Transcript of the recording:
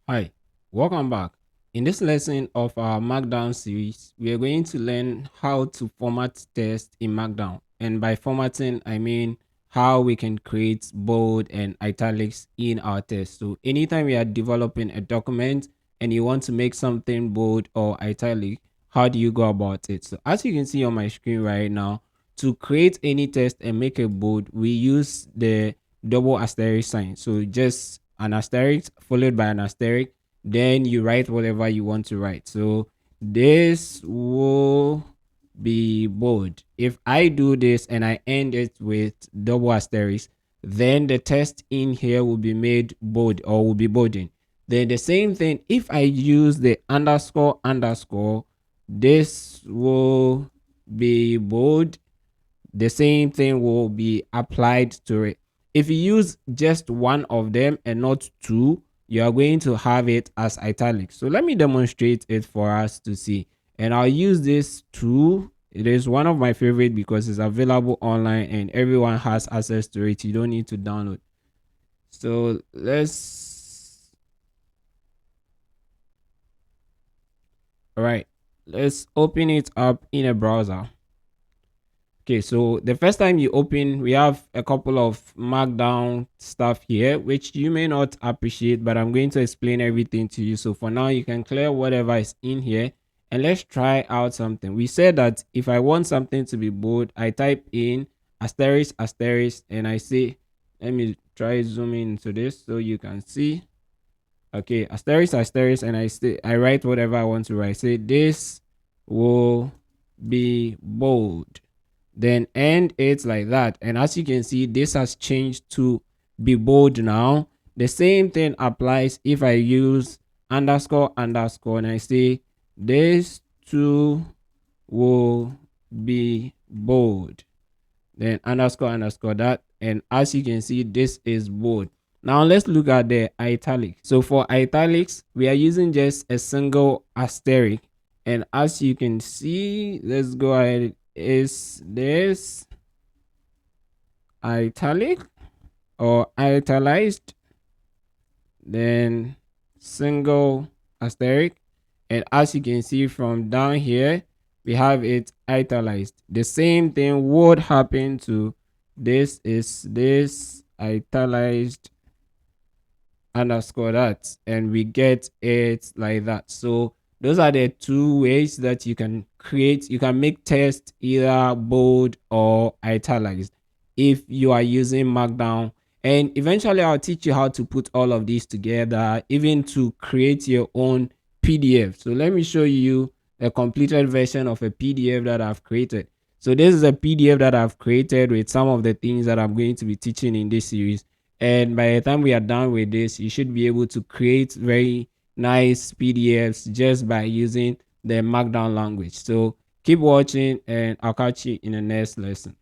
Hi, welcome back. In this lesson of our Markdown series, we are going to learn how to format text in Markdown. And by formatting, I mean how we can create bold and italics in our text. So anytime we are developing a document and you want to make something bold or italic, how do you go about it? So as you can see on my screen right now, to create any text and make it bold, we use the double asterisk sign. So just an asterisk followed by an asterisk, then you write whatever you want to write. So this will be bold. If I do this and I end it with double asterisk, then the text in here will be made bold or will be bolding. Then the same thing, if I use the underscore underscore, this will be bold. The same thing will be applied to it. If you use just one of them and not two, you are going to have it as italic. So let me demonstrate it for us to see. And I'll use this tool. It is one of my favorite because it's available online and everyone has access to it. You don't need to download. So all right, let's open it up in a browser. Okay, so the first time you open, we have a couple of markdown stuff here, which you may not appreciate, but I'm going to explain everything to you. So for now, you can clear whatever is in here and let's try out something. We said that if I want something to be bold, I type in asterisk, asterisk, and I say, let me try zooming into this so you can see. Okay, asterisk, asterisk, and I write whatever I want to write. Say this will be bold, then end it like that. And as you can see, this has changed to be bold now. The same thing applies if I use underscore underscore and I say this too will be bold, then underscore underscore that. And as you can see, this is bold. Now let's look at the italic. So for italics, we are using just a single asterisk. And as you can see, let's go ahead. Is this italic or italicized? Then single asterisk. And as you can see from down here, we have it italicized. The same thing would happen to this italicized underscore that, and we get it like that. So those are the two ways that you can make text either bold or italicized if you are using Markdown. And eventually I'll teach you how to put all of these together, even to create your own PDF. So let me show you a completed version of a PDF that I've created. So this is a PDF that I've created with some of the things that I'm going to be teaching in this series. And by the time we are done with this, you should be able to create very nice PDFs just by using the Markdown language. So keep watching and I'll catch you in the next lesson.